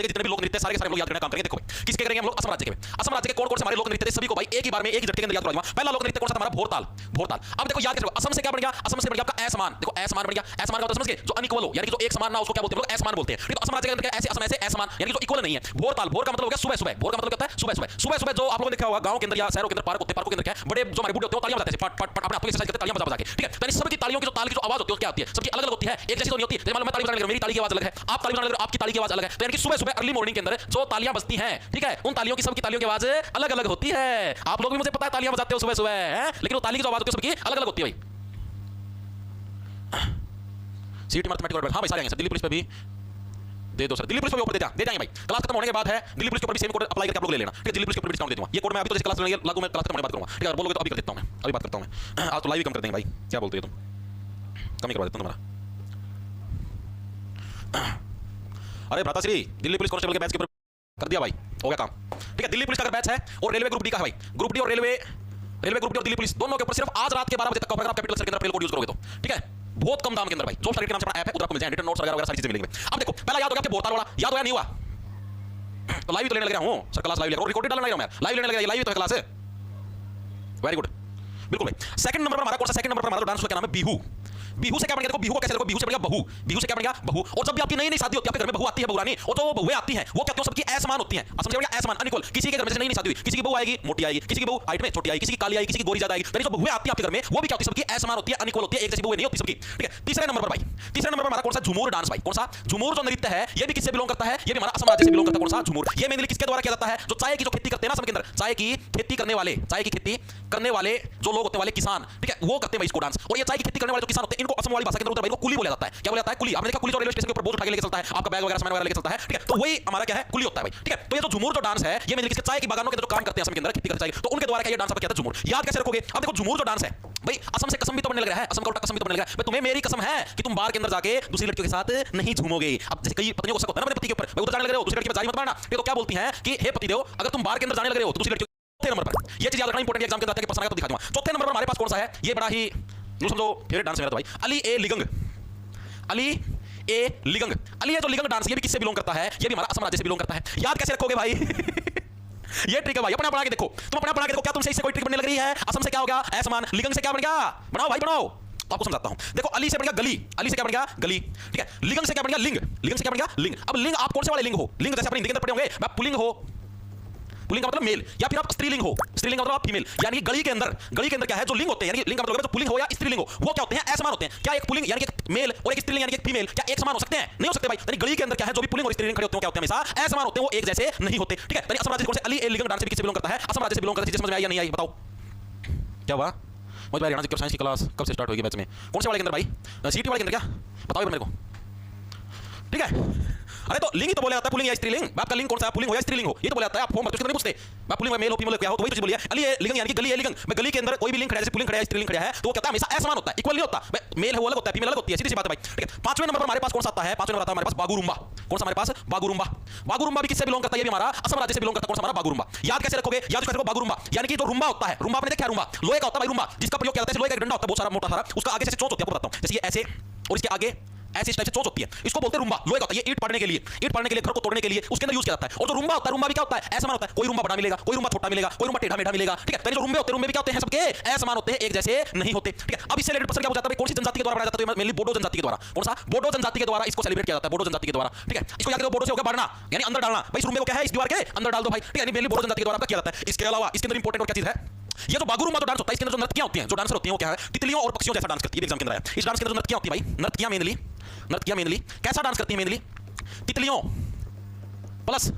राज्य के जितने भी लोक नृत्य सारे के सारे हम लोग याद करने का काम करेंगे। देखो भाई किसके करेंगे हम लोग? असम राज्य के। असम राज्य के कौन कौन से हमारे लोक नृत्य थे सभी को भाई एक ही बार में एक ही झटके के अंदर याद करवा दूंगा। पहला लोक नृत्य कौन सा था हमारा? भोरताल। भोरताल। अब देखो याद करो असम से क्या बन गया? असम से बन गया आपका असमान। देखो असमान बन गया। असमान का मतलब समझ गए? जो अनइक्वल हो, यानी कि जो एक समान ना उसको क्या बोलते हैं हम लोग? असमान बोलते हैं। ठीक है, असम राज्य के अंदर क्या ऐसे असम ऐसे असमान यानी कि जो इक्वल नहीं है। भोरताल, भोर का मतलब हो गया सुबह सुबह। भोर का मतलब क्या होता है? सुबह सुबह। सुबह सुबह जो आप लोगों ने देखा होगा गांव के अंदर या शहरों के अंदर पार्क होते हैं, पार्कों के अंदर क्या है बड़े जो हमारे बूढ़े होते हैं तालियां बजाते हैं, फट फट फट अपने हाथों की एक्सरसाइज करते हैं तालियां बजा बजा के। ठीक है, तो इन सबकी तालियों की जो ताल की जो आवाज होती है क्या होती है? सबकी अलग अलग होती है, एक जैसी तो नहीं होती। जैसे मैं ताली बजाने लग रहा हूं, मेरी ताली की आवाज अलग है, आप ताली बजाने लग रहे हो, आपकी ताली की आवाज अलग है। तो यानी कि सुबह सुबह अर्ली मॉर्निंग के अंदर जो तालियां बजती हैं, ठीक है, उन तालियों की सबकी तालियों की आवाज अलग अलग होती है। आप लोग भी मुझे पता है तालियां बजाते हो सुबह सुबह, लेकिन वो ताली की जो आवाज होती है सबकी अलग अलग होती है भाई। सीटी मैथमेटिकल, हां भाई सारे आएंगे सर। दिल्ली पुलिस पे भी दे दो सर, दिल्ली पुलिस पे भी ऑफर दे जाएंगे भाई। क्लास खत्म होने के बाद है दिल्ली पुलिस के ऊपर भी सेम कोड अप्लाई करके आप लोग ले लेना। ठीक है, दिल्ली पुलिस के ऊपर भी डिस्काउंट दे दूंगा। ये कोड मैं अभी तो जैसे क्लास लागू, मैं क्लास खत्म होने बात करूंगा। ठीक है, और बोलोगे तो अभी कर देता हूं मैं, अभी बात करता हूं मैं। आज तो लाइव ही कम कर देंगे भाई, क्या बोलते हो तुम? कम ही करवा देता हूं तुम्हारा। अरे भ्राताश्री, दिल्ली पुलिस कांस्टेबल के बैच के ऊपर कर दिया भाई, हो गया काम। ठीक है, दिल्ली पुलिस का अगर बैच है और रेलवे ग्रुप डी का है भाई, ग्रुप डी और रेलवे ग्रुप डी और दिल्ली पुलिस दोनों के ऊपर सिर्फ आज रात के 12 बजे तक का ऑफर है। आप कैपिटल सर के अंदर कोड यूज करोगे तो ठीक है, बहुत कम दाम के अंदर भाई। जो टारगेट के नाम से अपना ऐप है उधर आपको मिल जाए, रिटर्न नोट्स वगैरह सारी चीजें मिलेंगी। अब देखो पहला याद हो गया आपके भोरताल वाला, याद होया नहीं हुआ? तो लाइव तो लेने लग रहा हूं सर, क्लास लाइव ले रहा हूं, रिकॉर्डेड डालना नहीं रहा हूं मैं, लाइव लेने लग रहा है, लाइव तो क्लास है। वेरी गुड, बिल्कुल भाई। सेकंड नंबर पर हमारा कौन सा? सेकंड नंबर पर हमारा डांस का नाम है बिहू। बिहू से क्या बन गया? देखो बिहू को कैसे देखो, बिहू से बन गया बहू। बिहू से क्या बन गया? बहू। और जब भी आपकी नई नई शादी होती है, आपके घर में बहू आती है, बहुरानी, और जो बहुएं आती हैं वो क्या होती है? सबकी असमान होती हैं। असम से बन गया असमान, अनइक्वल। किसी के घर में नई नई शादी हुई, किसी की बहू आएगी मोटी आएगी, किसी की बहू हाइट में छोटी आएगी, किसी की काली आएगी, किसी की गोरी ज्यादा आएगी। यानी जो बहुएं आती है आपके घर में वो भी क्या होती है? सबकी असमान होती है, अनइक्वल होती है, एक जैसी बहुएं नहीं होती सबकी। ठीक है, तीसरे नंबर पर भाई, तीसरे नंबर पर हमारा कौन सा? झूमर डांस भाई। कौन सा? झूमर जो नृत्य है ये भी किससे बिलोंग करता है? ये भी हमारा असम राज्य से बिलोंग करता है। कौन सा? झूमर। ये मेनली किसके द्वारा किया जाता है? जो चाय की जो खेती करते हैं ना असम के अंदर, चाय की खेती करने वाले, चाय की खेती करने वाले जो लोग होते हैं वाले किसान, ठीक है, वो करते हैं इसको डांस। और ये चाय की खेती करने वाले जो किसान होते हैं इनको असम वाली भाषा के अंदर उधर कुली बोला जाता है। क्या बोला जाता है? कुली। आपने देखा कुली जो रेलवे स्टेशन के ऊपर बोझ उठा के लेके चलता है, आपका बैग वगैरह सामान वगैरह लेके चलता है, ठीक है, तो वही हमारा क्या है? कुली होता है भाई। ठीक है, तो ये जो झूमर जो डांस है ये मेनली किसके? चाय की बागानों के अंदर जो काम करते हैं असम के अंदर, खेती करते हैं, तो उनके द्वारा क्या ये डांस आपका क्या था? झूमर। याद कैसे रखोगे? अब देखो झूमर जो डांस है भाई, असम से कसम भी तो बनने लग रहा है, असम का उल्टा कसम भी तो बनने लग रहा है। तुम्हें मेरी कसम है कि तुम बार के अंदर जाके दूसरी लड़कियों के साथ नहीं झूमोगे। अब जैसे कई पत्नियों को शक होता है ना अपने पति के ऊपर, भाई उधर जाने लग रहे हो दूसरी लड़की पे जारी मत मारना, तो क्या बोलती हैं कि हे पतिदेव अगर तुम बार के अंदर जाने लग रहे हो तो दूसरी लड़कियों। चौथे नंबर पर ये चीज याद रखना इंपॉर्टेंट, एग्जाम के अंदर पसंद आएगा तो दिखा दूंगा। चौथे नंबर पर हमारे पास कौन सा है? ये बड़ा ही समझो फेवरेट डांस है मेरा तो भाई, अली ए लिगंग। अली ए लिगंग। अली ये जो लिगंग डांस ये भी किससे बिलोंग करता है? ये भी हमारा असम राज्य से बिलोंग करता है। याद कैसे रखोगे भाई? ये ट्रिक है भाई, अपना बना के देखो, तुम अपना बना के देखो, क्या तुमसे इससे कोई ट्रिक बनने लग रही है? असम से क्या हो गया? असमान। लिगंग से क्या बन गया? बनाओ भाई बनाओ, तो आपको समझाता हूं। देखो अली से बन गया गली, अली से क्या बन गया? गली। ठीक है, लिगंग से क्या बन गया? लिंग, लिंग से क्या बन गया? लिंग। अब लिंग आप कौन से वाले लिंग हो? लिंग जैसे अपने हिंदी के अंदर पढ़े होंगे, मैं पुल्लिंग हो, पुल्लिंग का मतलब मेल, या फिर आप स्त्रीलिंग हो, स्त्रीलिंग का मतलब आप फीमेल। यानी कि गली के अंदर क्या है? जो लिंग होते हैं, यानी कि लिंग का मतलब जो पुल्लिंग हो या स्त्रीलिंग हो, वो क्या होते हैं? असमान होते हैं। क्या एक पुल्लिंग यानी कि एक मेल और एक स्त्रीलिंग यानी कि एक फीमेल क्या एक समान हो सकते हैं? नहीं हो सकते भाई। यानी गली के अंदर क्या है? जो भी पुल्लिंग और स्त्रीलिंग खड़े होते हैं क्या होते हैं? हमेशा असमान होते हैं, वो एक जैसे नहीं होते। ठीक है, असम राज्य कौन से? अली ए लिगंग डांस से किससे बिलोंग करता है? असम राज्य से बिलोंग करता है। समझ में आई या नहीं आई बताओ? क्या हुआ? मुझे हरियाणा की साइंस की क्लास कब से स्टार्ट होगी बैच में? कौन से वाले के अंदर भाई? सीटी वाले के अंदर क्या? बताओ मेरे को। ठीक है, अरे तो लिंग ही तो बोला जाता है, पुल्लिंग या स्त्रीलिंग। आपका लिंग कौन सा है? पुल्लिंग हो या स्त्रीलिंग हो, ये तो बोला जाता है। आप फॉर्म भरते हो नहीं पूछते मैं पुल्लिंग मेल हो फीमेल क्या हो, तो वही चीज बोलिए। अली ए लिंग यानी कि गली है लिंग। मैं गली के अंदर कोई भी लिंग खड़ा है, जैसे पुल्लिंग खड़ा है, स्त्रीलिंग खड़ा है, तो वो कहता है हमेशा असमान होता है, इक्वल नहीं होता। मेल है वो अलग होता है, फीमेल अलग होती है, सीधी सी बात है भाई। ठीक है, पांचवें नंबर पर हमारे पास कौन सा आता है? पांचवें नंबर आता है हमारे पास बागुरुम्बा। कौन सा हमारे पास? बागुरुम्बा। बागुरुम्बा भी किससे बिलोंग करता है? ये भी हमारा असम राज्य से बिलोंग करता है। कौन सा? हमारा बागुरुम्बा। याद कैसे रखोगे? याद कैसे रखो? बागुरुम्बा यानी कि जो रुम्बा होता है, रुम्बा आपने देखा है? रुम्बा लोहे का होता है भाई, रुम्बा जिसका प्रयोग किया जाता है, लोहे का डंडा होता है बहुत सारा मोटा सारा, उसका आगे से चोंच होती है, आपको बताता हूं, जैसे ये ऐसे और इसके आगे ऐसी टाइप से चोंच होती है, इसको बोलते हैं रुम्बा। लोहे का होता है, ये ईंट पाड़ने के लिए, घर को तोड़ने के लिए उसके अंदर यूज किया जाता है। और जो रुम्बा होता है, रुम्बा भी क्या होता है? असमान होता है। कोई रुम्बा बड़ा मिलेगा, कोई रुम्बा छोटा मिलेगा, कोई रुम्बा टेढ़ा मेढ़ा मिलेगा। ठीक है, तो जो रुम्बे होते हैं, रुम्बे भी क्या होते हैं? सबके असमान होते हैं, एक जैसे नहीं होते। ठीक है, अब इससे रिलेटेड प्रश्न क्या हो जाता है? कौन सी जनजाति के द्वारा बनाया जाता है? मेनली बोडो जनजाति के द्वारा। कौन सा? बोडो जनजाति के द्वारा इसको सेलिब्रेट किया जाता है, बोडो जनजाति के द्वारा। ठीक है, इसको याद रखो, बोडो से होकर बढ़ना यानी अंदर डालना भाई। इस रुम्बे को क्या है? इस दीवार के अंदर डाल दो भाई। ठीक है, यानी मेनली बोडो जनजाति के द्वारा किया जाता है। इसके अलावा इसके अंदर इंपॉर्टेंट और क्या चीज है? ये जो बागुरुम्बा जो डांस होता है, इसके अंदर जो नर्तकियां होती हैं, जो डांसर होती हैं, वो क्या है? तितलियों और पक्षियों जैसा डांस करती है। एग्जाम के अंदर है, इस डांस के अंदर नर्तकियां होती है भाई, नर्तकियां मेनली कैसा डांस करती है? मेनली तितलियों प्लस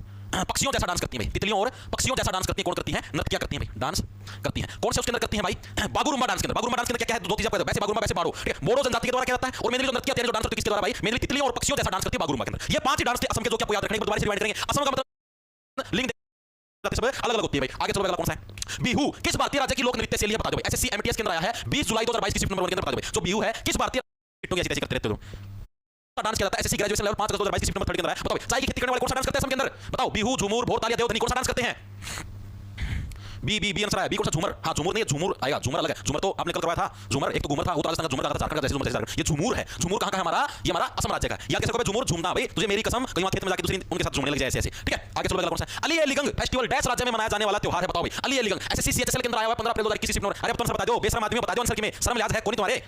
पक्षियों जैसा डांस करती है भाई। तितलियों और पक्षियों जैसा डांस करती है। कौन करती है? नर्तकियां करती हैं भाई, डांस करती हैं। कौन से उसके अंदर करती हैं भाई? बागुरुम्बा डांस के अंदर। बागुरुम्बा डांस के अंदर क्या है? दो चीजें आपको वैसे बागुरुम्बा वैसे बारो। ठीक है, बोडो जनजाति के द्वारा किया जाता है। और मेनली जो नर्तकियां जो डांस करती है किसके द्वारा भाई? मेनली तितलियों और पक्षियों जैसा डांस करती है बागुरुम्बा के अंदर। ये पांच ही डांस थे असम के, जो कि आपको याद रखने के, दोबारा से रिवाइंड करेंगे। असम का मतलब लिंग सब अलग अलग होती है भाई। आगे चलो, अगला कौन सा है? बिहू किस भारतीय राज्य की लोक नृत्य शैली है? बता दो भाई। एसएससी एमटीएस के अंदर आया है 20 जुलाई 2022 की शिफ्ट नंबर 1 के अंदर। बता दो भाई, जो बिहू है किस भारतीय ऐसी कैसी करते रहते हो? डांस किया जाता है एसएससी ग्रेजुएशन लेवल 5 अगस्त 2022 की शिफ्ट नंबर 3 के अंदर है। बताओ चाय की खेती करने वाले कौन सा डांस करते हैं असम के अंदर? बताओ बिहू, झूमर, भोरताल या देवधनी कौन सा डांस करते हैं? बी बी बी आंसर है। बी कौन सा? झूमर। हाँ झूमर नहीं, झूमर आएगा। झूमर अलग है, झूमर तो आपने कल करवाया था। झूमर एक तो घूमर था, वो तो राजस्थान का झूमर था, झारखंड का जैसे झूमर। ये झूमर है। झूमर कहां का है हमारा? ये हमारा असम राज्य का है। याद कैसे कहोगे? झूमर झूमना भाई, तुझे मेरी कसम कहीं खेत में जाके दूसरी उनके साथ झूमने लग जाए ऐसे ऐसे। ठीक है, आगे चलो। अगला कौन सा? अली अलीगंज फेस्टिवल डैश राज्य में मनाया जाने वाला त्योहार है, बताओ भाई। अली अलीगंज एसएससी सीएचएसएल के अंदर आया हुआ 15 अप्रैल 2021। अरे तुम सब बता दो, बेशरम आदमी बता दो आंसर की में शर्म लिहाज है कोई तुम्हारे?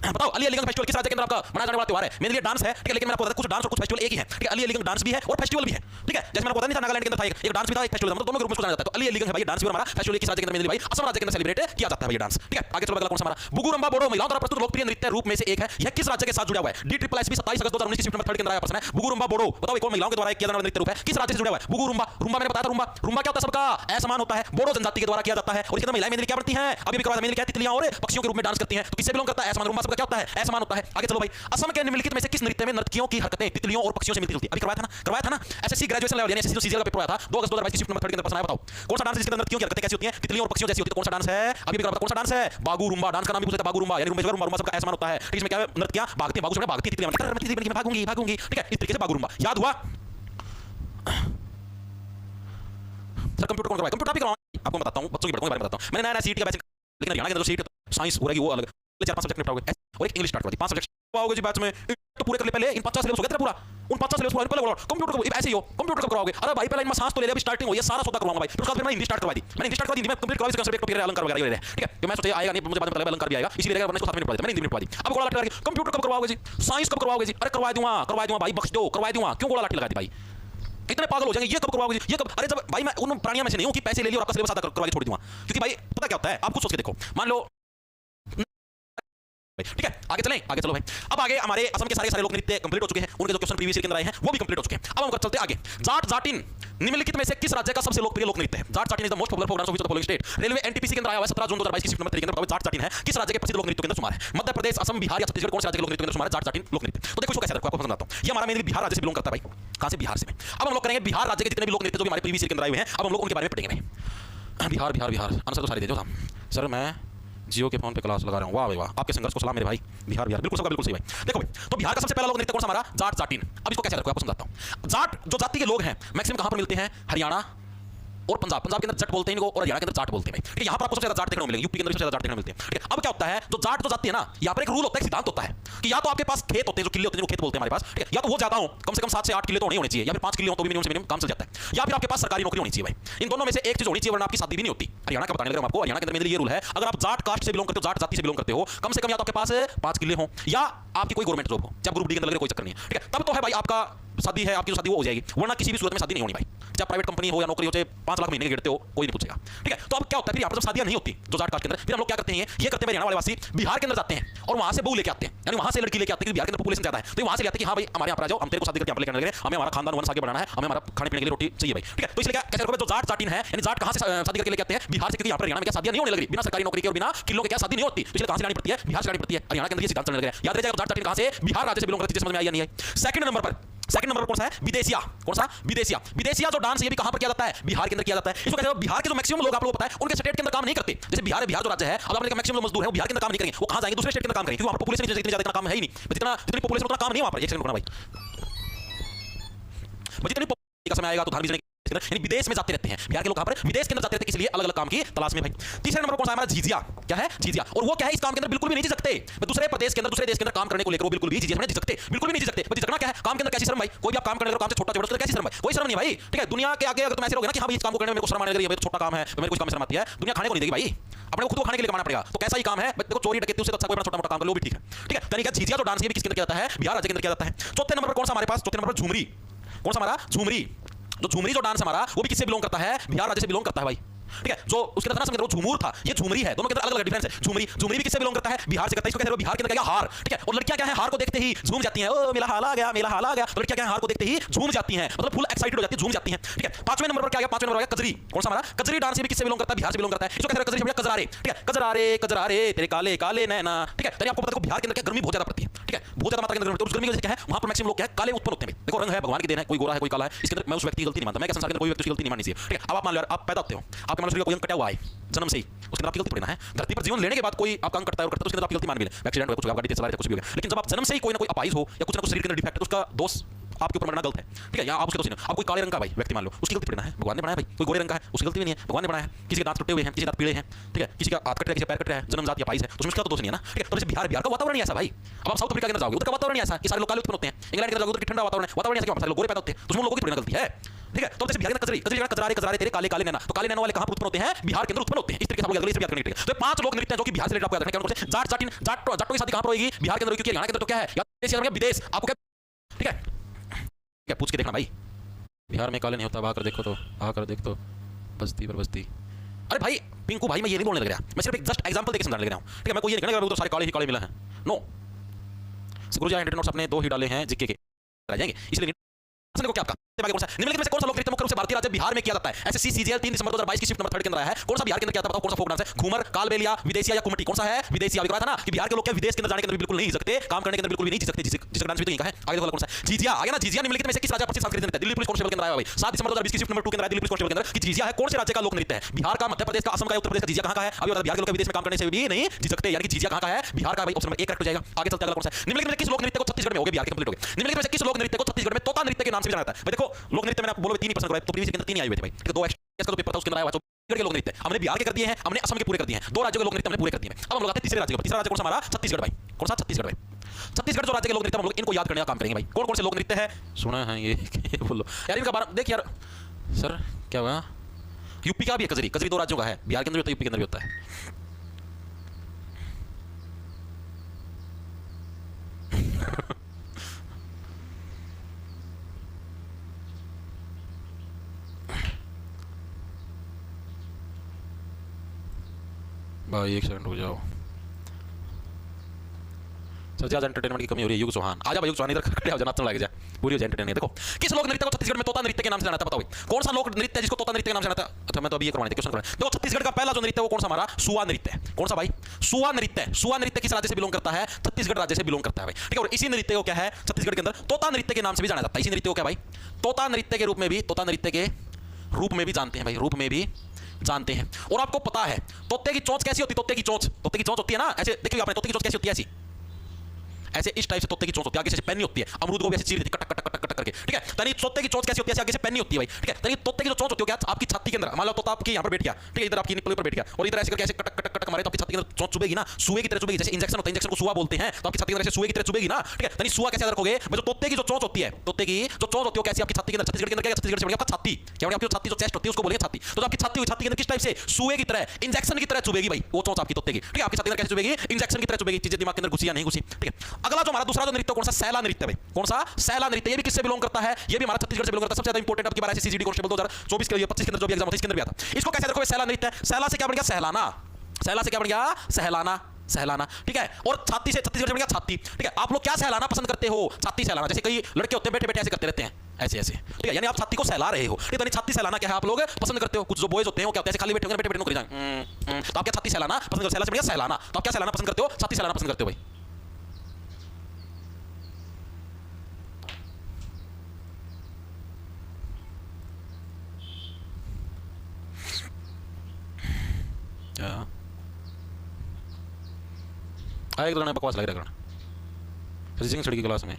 बताओ अली अलीगंज फेस्टिवल किस राज्य के अंदर आपका मनाया जाने वाला त्योहार है? मेरे लिए डांस है, ठीक है, लेकिन मैं आपको बता दूं कुछ डांस और कुछ फेस्टिवल एक ही है। ठीक है, अली अलीगंज डांस भी है और फेस्टिवल भी है। ठीक है, जैसे मैंने पता नहीं था नागालैंड के अंदर था एक डांस भी था, एक फेस्टिवल था, मतलब दोनों ग्रुप में जाना जाता है। तो अली अलीगंज है भाई, डांस भी और हमारा फेस्टिवल किस राज्य के अंदर? मेरे लिए भाई असम राज्य के अंदर सेलिब्रेट किया जाता है भाई डांस। ठीक है, आगे चलो। अगला कौन सा हमारा? बुगुरुम्बा बोडो महिलाओं द्वारा प्रस्तुत लोकप्रिय नृत्य रूप में से एक है। यह किस राज्य के साथ जुड़ा हुआ है? डी ट्रिपल एस बी 27 अगस्त 2019 की शिफ्ट नंबर 3 के अंदर आया प्रश्न है। बुगुरुम्बा बोडो बताओ, एक और महिलाओं के द्वारा किया जाने वाला नृत्य रूप है, किस राज्य से जुड़ा हुआ है? बुगुरुम्बा। रुम्बा मैंने बताया था, रुम्बा रुम्बा क्या होता है? सबका असमान होता है, बोडो जनजाति के द्वारा किया जाता है और इसके अंदर महिलाएं मेनली क्या बनती हैं? अभी भी करवा मेनली क्या तितलियां और पक्षियों के रूप में डांस करती हैं। तो किससे बिलोंग करता है? असमान। रुम्बा सबका क्या होता है? असमान होता है। आगे चलो भाई, असम के निम्नलिखित में से किस नृत्य में नर्तकियों की हरकतें तितलियों और पक्षियों से मिलती जुलती? अभी करवाया था ना एसएससी ग्रेजुएशन लेवल यानी एसएससी जो सीजीएल का पेपर आया था 2 अगस्त 2022 की शिफ्ट नंबर 3 के अंदर प्रश्न आया। बताओ कौन सा डांस है जिसके अंदर नर्तकियों की हरकतें कैसी होती हैं? तितलियों और पक्षियों जैसी होती है। तो कौन सा डांस है? अभी भी करवाया। कौन सा डांस है? बागू रुम्बा। डांस का नाम भी पूछा था बागू रुम्बा, यानी रुम्बा रुम्बा सबका असमान होता है। ठीक है, इसमें क्या है? नर्तकियां भागती हैं, बागू से भागती तितलियां मैं भागूंगी भागूंगी। ठीक है, इस तरीके से बागू रुम्बा। याद हुआ? सर कंप्यूटर कौन करवाए? कंप्यूटर आप ही करवाओ। आपको बताता हूं, बच्चों की बारे में बताता हूं। मैंने नया सीट का बैच, लेकिन हरियाणा के अंदर सीट साइंस हो रही है वो अलग। 4-5 सब्जेक्ट निपटाओगे और एक इंग्लिश स्टार्ट कर दी। 5 सब्जेक्ट पाओगे जी बैच में, तो पूरे कर ले पहले। इन 50 सिलेबस हो गया तेरा पूरा, उन 50 सिलेबस पहले बोलो कंप्यूटर को ऐसे ही हो। कंप्यूटर कब करवाओगे? अरे भाई पहले इनमें सांस तो ले ले, अभी स्टार्टिंग हो, ये सारा सौदा करवाऊंगा भाई। फिर उसके बाद मैंने इंग्लिश स्टार्ट करवा दी। मैंने इंग्लिश स्टार्ट करवा दी, मैं कंप्लीट करवा दी सब्जेक्ट फिर अलंकार वगैरह ये रहे। ठीक है, तो मैं सोचा आएगा नहीं, मुझे बाद में पता लगा अलंकार भी आएगा, इसीलिए मैंने इसको 7 मिनट पढ़ा दी। मैंने हिंदी में पढ़ा दी। अब गोला लाठी लगा दी। कंप्यूटर कब करवाओगे जी? साइंस कब करवाओगे जी? अरे करवा दूंगा भाई, बख्श दो, करवा दूंगा। क्यों गोला लाठी लगा दी भाई? इतने पागल हो जाएंगे। ये कब करवाओगे? ये कब? अरे जब भाई मैं उन प्राणियों में से नहीं हूं कि पैसे ले लिए और आपका सिलेबस आधा करवा के छोड़ दूंगा। क्योंकि भाई पता क्या होता है, आप खुद सोच के देखो। मान लो, ठीक है, आगे चलें। आगे चलो भाई, अब आगे हमारे असम के सारे लोक नृत्य कंप्लीट हो चुके हैं, उनके जो क्वेश्चन प्रीवियस ईयर के अंदर आए हैं वो भी कंप्लीट हो चुके हैं। अब हम चलते आगे। जाट जाटिन निम्नलिखित में से किस राज्य का सबसे लोकप्रिय लोक नृत्य है? Jat Jatin is the most popular folk dance of the following state. Railway NTPC के अंदर आया हुआ 17 जून 2022 की शिफ्ट नंबर 3 के अंदर जाट जाटिन है किस राज्य के प्रसिद्ध लोक नृत्य के अंदर शुमार है? मध्य प्रदेश, असम, बिहार या छत्तीसगढ़? कौन से राज्य के लोक नृत्य के अंदर शुमार है जाट जाटिन लोक नृत्य? तो देखो इसको कैसे रखो, आपको समझाता हूं। ये हमारा मेनली बिहार राज्य से बिलोंग करता है भाई। कहां से? बिहार से। अब हम लोग करेंगे बिहार राज्य के जितने भी लोक नृत्य जो भी हमारे प्रीवियस ईयर के अंदर आए हुए हैं, अब हम लोग उनके बारे में पढ़ेंगे भाई। बिहार बिहार बिहार आंसर तो सारे दे दो था सर। मैं जियो के फोन पे क्लास लगा रहा हूँ। वाह भाई वाह, आपके संघर्ष को सलाम मेरे भाई। बिहार बिहार बिल्कुल सबका बिल्कुल सही भाई। देखो भाई, तो बिहार का सबसे पहला लोक नृत्य कौन सा? हमारा जाट जाटिन। अब इसको कैसे रखो आपको समझाता हूँ। जाट जो जाति के लोग हैं मैक्सिमम कहां पर मिलते हैं? हरियाणा और पंजाब के अंदर जट बोलते हैं इनको और हरियाणा के अंदर जाट बोलते हैं भाई। ठीक है, यहाँ पर आपको सबसे ज्यादा जाट देखने को मिलेंगे, यूपी के अंदर सबसे ज्यादा जाट देखने को मिलते हैं। ठीक है, अब क्या होता है, जो जाट जो जाती है ना, यहाँ पर एक रूल होता है, सिद्धांत होता है कि या तो आपके पास खेत होते हैं, जो किले होते हैं, जो खेत बोलते हैं हमारे पास, ठीक है, या तो वो ज्यादा हो, कम से कम 7 से 8 किले तो नहीं होने चाहिए, या फिर 5 किले हो तो भी मिनिमम से मिनिमम काम चल जाता है, या फिर आपके पास सरकारी नौकरी होनी चाहिए भाई। इन दोनों में से एक चीज होनी चाहिए, वरना आपकी शादी भी नहीं होती। हरियाणा का बताने लगा आपको, हरियाणा के अंदर मेरे लिए रूल है, अगर आप जाट कास्ट से बिलोंग करते हो, जाट जाति से बिलोंग करते हो, कम से कम या तो आपके पास 5 किले हो या आपकी कोई गवर्नमेंट जॉब हो, चाहे ग्रुप डी के अंदर लगे कोई चक्कर नहीं है। ठीक है, तब तो है भाई आपका शादी है, आपकी शादी वो हो जाएगी, वरना किसी भी सूरत में शादी नहीं होनी भाई। चाहे प्राइवेट कंपनी हो या नौकरी हो, चाहे 5 लाख महीने के गिरते हो, कोई नहीं पूछेगा। ठीक है, तो अब क्या होता है फिर यहाँ पर जब शादियां नहीं होती जो जाट कास्ट के अंदर, फिर हम लोग क्या करते हैं, ये करते हैं हरियाणा वाले वासी बिहार के अंदर जाते हैं और वहां से बहू लेके आते हैं, यानी वहां से लड़की लेके आते हैं। बिहार के अंदर पॉपुलेशन ज्यादा है, तो वहां से लेते हैं कि हाँ भाई हमारे यहाँ पर आ जाओ, हम तेरे को शादी करके यहाँ लेके आने लगे, हमें हमारा खानदान वंश आगे बढ़ाना है, हमें हमारा खाने पीने के लिए रोटी चाहिए भाई। ठीक है, तो इसलिए कैसे रखोगे, जो जाट जाटिन है यानी जाट कहां से शादी करके लेके आते हैं? बिहार से, क्योंकि यहाँ पर हरियाणा में क्या शादियां नहीं होने लगी, बिना सरकारी नौकरी के और बिना किलों के क्या शादी नहीं होती, तो इसलिए कहां से लानी पड़ती है? बिहार से लानी पड़ती है। हरियाणा के अंदर ये सिद्धांत चलने लगे। याद रह जाएगा जाट जाटिन कहां से? बिहार राज्य से बिलोंग करती है। समझ में आई या नहीं आई? सेकंड नंबर पर कौन सा है? विदेशिया। कौन सा? विदेशिया। विदेशिया जो डांस ये भी कहां पर किया जाता है? बिहार के अंदर किया जाता है। इसको कहते हैं बिहार के जो मैक्सिमम लोग आप लोगों को पता है उनके स्टेट के अंदर काम नहीं करते। जैसे बिहार है, बिहार जो राज्य है, अब आपने मैक्सिमम मजदूर है वो बिहार के अंदर काम नहीं करेंगे, वो कहां जाएंगे? दूसरे स्टेट के अंदर काम करेंगे, क्योंकि वहां पर पॉपुलेशन इतनी ज्यादा काम है ही नहीं, जितनी पॉपुलेशन उतना काम नहीं है वहां पर। एक सेकंड रुकना भाई, जितनी का समय आएगा तो धार्मिक यानी विदेश में जाते रहते हैं बिहार के लोग। कहां पर? विदेश के अंदर जाते रहते हैं, इसलिए अलग अलग काम की तलाश में भाई। तीसरे नंबर पर कौन सा है हमारा? झिझिया। क्या है? झिझिया। और वो क्या है? इस काम के अंदर बिल्कुल भी नहीं झिझकते सकते। दूसरे प्रदेश के अंदर, दूसरे देश के अंदर काम करने को लेकर वो बिल्कुल भी झिझक नहीं झिझकते, बिल्कुल भी नहीं झिझकते। झिझकना क्या है? काम के अंदर कैसी शर्म भाई? कोई भी आप काम करने लगे, काम से छोटा छोटा कैसी शर्म भाई? कोई शर्म नहीं भाई। ठीक है, दुनिया के आगे अगर तुम ऐसे रहोगे ना कि हाँ भाई इस काम को करने में मेरे को शर्म आने लगी है, छोटा काम है, मेरे को काम शर्म आती है, दुनिया खाने को नहीं देगी भाई, अपने को खुद को खाने के लिए कमाना पड़ेगा। तो कैसा ही काम है, देखो चोरी डकैती उससे अच्छा कोई छोटा मोटा काम कर लो भी ठीक है। ठीक है, तरीका झिझिया जो डांस ये भी किसके अंदर किया जाता है? बिहार राज्य के अंदर किया जाता है। चौथे नंबर पर कौन सा हमारे पास? चौथे नंबर पर झूमरी। कौन सा हमारा? झूमरी। जो झूमरी जो डांस हमारा वो भी किससे बिलोंग करता है? बिहार राज्य से बिलोंग करता है भाई। ठीक है, जो उसके अंदर समझ रहे हो झूमर था, ये झूमरी है, दोनों के अंदर अलग अलग डिफरेंस है। झूमरी भी किससे बिलोंग करता है? बिहार से करता है। इसको कहते हैं बिहार के अंदर क्या? हार। ठीक है, और लड़कियां क्या है? हार को देखते ही झूम जाती हैं। ओ मेरा हाल आ गया, मेरा हाल आ गया। तो लड़कियां क्या है? हार को देखते ही झूम जाती हैं, मतलब फुल एक्साइटेड हो जाती है, झूम जाती हैं। ठीक है, पांचवें नंबर पर क्या आ गया? पांचवें नंबर आ गया कजरी। कौन सा हमारा? कजरी डांस भी किससे बिलोंग करता है? बिहार से बिलोंग करता है। इसको कहते हैं कजरी भैया कजरारे। ठीक है, कजरारे तेरे काले काले नैना। ठीक है, तभी आपको पता है बिहार के अंदर क्या गर्मी बहुत ज्यादा पड़ती है। ठीक है, बहुत ज्यादा मात्रा के अंदर, तो उस गर्मी की वजह से क्या है वहां पर मैक्सिमम लोग क्या है? काले उत्पन्न होते हैं। देखो रंग है भगवान की देन है, कोई गोरा है कोई काला है, इसके अंदर मैं उस व्यक्ति की गलती नहीं मानता, मैं संसार के अंदर कोई व्यक्ति की गलती नहीं माननी चाहिए। ठीक है, अब आप मान लो आप पैदा होते हो, आपके मान लो कोई अंग कटा हुआ है जन्म से ही, उसके अंदर आपकी गलती पड़ना है। धरती पर जीवन लेने के बाद कोई आपका अंग कटता है और करता है, उसके अंदर आपकी गलती मान भी ले, एक्सीडेंट हो, कुछ गाड़ी चला रहे थे, कुछ भी हो गया। लेकिन जब आप जन्म से ही कोई ना कोई अपाहिज हो या कुछ ना कुछ शरीर के अंदर डिफेक्ट है, तो उसका दोष आपके ऊपर मरना गलत है, ठीक है। यहाँ आप उसके दोषी नहीं। आप कोई काले रंग का भाई व्यक्ति मान लो, उसकी गलती थोड़ी ना है, भगवान ने बनाया भाई। कोई गोरे रंग का है, उसकी गलती भी नहीं है, भगवान ने बनाया है। किसी के दांत टूटे हुए हैं, किसी के दांत पीले हैं, ठीक है, किसी का हाथ कट रहा है, किसी का पैर कट रहा है, जन्मजात या पाइस है, तो उसमें उसका तो दोष नहीं है ना, ठीक है। तो जैसे बिहार का वातावरण ऐसा भाई, अब आप साउथ अफ्रीका के अंदर जाओगे, उधर का वातावरण ऐसा कि सारे लोग काले उत्पन्न होते हैं, इंग्लैंड के अंदर जाओगे उधर ठंडा वातावरण ऐसा कि सारे लोग गोरे पैदा होते हैं, तो उसमें लोगों की थोड़ी ना गलती है, ठीक है। तो जैसे बिहार के कचरी कचरा तेरे काले काले नैना, तो काले नैना वाले कहां उत्पन्न होते हैं? बिहार के अंदर उत्पन्न होते हैं। इस तरीके से आप लोग अगले याद करेंगे, ठीक है। तो 5 लोग नृत्य हैं जो कि बिहार से रिलेटेड आपको याद रखना है। जाटों की शादी कहां पर होगी? बिहार के अंदर, क्योंकि हरियाणा के अंदर तो क्या है, या विदेश, आपको क्या, ठीक है, क्या पूछ के देखना भाई। बिहार में काले नहीं होता, आकर देखो तो, आकर देख तो बस्ती पर बस्ती। अरे भाई पिंकू भाई, मैं ये नहीं बोलने लग रहा, मैं सिर्फ एक जस्ट एग्जांपल देके समझाने लग रहा हूं, ठीक है। मैं कोई ये नहीं कहने लगा तो सारे काले ही काले मिला है, नो। गुरुजी हैंड नोट्स अपने 2 ही डाले हैं, जिक्के के रह जाएंगे, इसलिए को क्या आपका कौन सा निम्नलिखित में से कौन सा लोक नृत्य मुख्य रूप से भारतीय राज्य बिहार में किया जाता है? एसएससी सीजीएल 3 दिसंबर 2022 की शिफ्ट नंबर 3 के अंदर आया है। कौन सा बिहार के अंदर किया जाता है? बताओ कौन सा फोक डांस है? घूमर, कालबेलिया, विदेशिया या कुमटी? कौन सा है? विदेशिया। अभी कहा था ना कि बिहार के लोग क्या विदेश के अंदर जाने के अंदर बिल्कुल नहीं जी सकते, काम करने के अंदर बिल्कुल भी नहीं जी सकते, जिसका डांस भी तो यही का है। आगे देखो कौन सा है? झिझिया। आगे ना, झिझिया निम्नलिखित में से किस राज्य पर सांस्कृतिक नृत्य? दिल्ली पुलिस कांस्टेबल के अंदर आया भाई 7 दिसंबर 2020 की शिफ्ट नंबर 2 के अंदर दिल्ली पुलिस कांस्टेबल के अंदर कि झिझिया है कौन से राज्य का लोक नृत्य है? बिहार का, मध्य प्रदेश का, असम का, उत्तर प्रदेश का। झिझिया कहां का है? अभी बता, बिहार के लोग विदेश में काम करने से भी नहीं जी सकते, यानी कि झिझिया कहां का है? बिहार का भाई। ऑप्शन नंबर 1 करेक्ट हो जाएगा। आगे चलते अगला कौन सा है? निम्नलिखित में किस लोक नृत्य को छत्तीसगढ़ में हो गया? बिहार के कंप्लीट हो गया। निम्नलिखित में से किस लोक नृत्य को छत्तीसगढ़ में तोता नृत्य के नाम से भी जाना जाता है? भाई देखो, लोक नृत्य मैंने आपको बोलो 3 ही पसंद कराए, तो प्रीवियस के अंदर 3 ही आए हुए थे भाई, ठीक है। 2 एक्स्ट्रा का पेपर था उसके अंदर आया हुआ, तो छत्तीसगढ़ के लोक नृत्य हमने बिहार के कर दिए हैं, हमने असम के पूरे कर दिए हैं, 2 राज्यों के लोक नृत्य हमने पूरे कर दिए हैं। अब हम लोग आते हैं तीसरे राज्य के। तीसरा राज्य कौन सा हमारा? छत्तीसगढ़ भाई। कौन सा? छत्तीसगढ़ भाई। छत्तीसगढ़ जो राज्य के लोक नृत्य हम लोग इनको याद करने का काम करेंगे भाई। कौन कौन से लोक नृत्य है सुना है ये बोलो यार इनका बारे देख यार सर क्या हुआ। यूपी का भी है कजरी, कजरी 2 राज्यों का है, बिहार के अंदर भी होता है, यूपी के अंदर भी होता है। भाई 1 सेकंड हो जाओ सर, आज एंटरटेनमेंट की कमी हो रही है। युग चौहान आ जा भाई, युग चौहान इधर खड़े हो जाना, अच्छा लग जा, पूरी हो जाए एंटरटेनमेंट। देखो किस लोक नृत्य को छत्तीसगढ़ में तोता नृत्य के नाम से जाना था? बताओ कौन सा लोक नृत्य है जिसको तोता नृत्य के नाम से जाना था? अच्छा मैं तो अभी ये करवाने थे क्वेश्चन करवाने। देखो छत्तीसगढ़ का पहला जो नृत्य वो कौन सा हमारा? सुआ नृत्य है। कौन सा भाई? सुआ नृत्य। सुआ नृत्य किस राज्य से बिलोंग करता है? छत्तीसगढ़ राज्य से बिलोंग करता है भाई, ठीक है। और इसी नृत्य को क्या है छत्तीसगढ़ के अंदर तोता नृत्य के नाम से भी जाना जाता है। इसी नृत्य को क्या भाई? तोता नृत्य के रूप में भी, तोता नृत्य के रूप में भी जानते हैं भाई, रूप में भी जानते हैं। और आपको पता है तोते की चोंच कैसी होती है? तोते की चोंच होती है ना ऐसे, देखिए आपने तोते की चोंच कैसी होती है? ऐसी, ऐसे इस टाइप से तोते की चोंच होती है, आगे से पैनी होती है, अमरूद को भी ऐसे चीर देती है कटक कटक कटक करके, ठीक है। तनी तोते की चोंच कैसी होती है? ऐसे आगे से पैनी होती है भाई, ठीक है। तनी तोते की जो चोंच होती है क्या आपकी छाती के अंदर, मान लो तोता आपकी यहां पर बैठ गया, ठीक है, इधर आपकी निप्पल पर बैठ गया और इधर ऐसे करके ऐसे कटक कटक कटक मारे तो आपकी छाती के अंदर चोंच चुभेगी ना, सुए की तरह चुभेगी। जैसे इंजेक्शन होता है, इंजेक्शन को सुआ बोलते हैं, तो आपकी छाती के अंदर ऐसे सुए की तरह चुभेगी ना, ठीक है। तनी सुआ कैसे रखोगे? जो तोते की जो चोंच होती है, तोते की जो चोंच होती है कैसी आपकी छाती के अंदर, छत्तीसगढ़ के अंदर क्या छत्तीसगढ़ से आपका छाती क्या आपकी छाती जो चेस्ट होती है उसको बोलिए छाती। तो आपकी छाती के अंदर किस टाइप से सुए की तरह, इंजेक्शन की तरह चुभेगी भाई वो चोंच आपकी तोते की, ठीक है। आपकी छाती के अंदर कैसे चुभेगी? इंजेक्शन की तरह चुभेगी, चीजें दिमाग के अंदर घुसी या नहीं घुसी, ठीक है। अगला जो हमारा दूसरा जो नृत्य कौन सा? सैला नृत्य भाई। कौन सा? सैला नृत्य। ये भी किससे बिलोंग करता है? ये भी हमारा छत्तीसगढ़ से बिलोंग करता है। सबसे ज्यादा इंपॉर्टेंट आपकी बार ऐसे सीजीडी कांस्टेबल 2024 के लिए 25 के अंदर जो भी एग्जाम होता है इसके अंदर भी आता। इसको कैसे देखो? सैला नृत्य। सैला से क्या बन गया? सहलाना। सैला से क्या बन गया? सहलाना, सहलाना, ठीक है। और छाती से छत्तीसगढ़ से बन गया छाती, ठीक है। आप लोग क्या सहलाना पसंद करते हो? छाती सहलाना। जैसे कई लड़के होते हैं बैठे बैठे ऐसे करते रहते हैं, ऐसे ऐसे, ठीक है, यानी आप छाती को सहला रहे हो, ठीक है। छाती सहलाना क्या है? आप लोग पसंद करते हो। कुछ जो बॉयज होते हैं वो क्या होते हैं? ऐसे खाली बैठे होंगे, बैठे बैठे नौकरी जाएं, तो आप क्या छाती सहलाना पसंद करते हो? सैला से बन गया सहलाना, तो आप क्या सहलाना पसंद करते हो? छाती सहलाना पसंद करते हो भाई। एक जना बकवास लग रहा करण फिजिक्स स्टडी की क्लास में,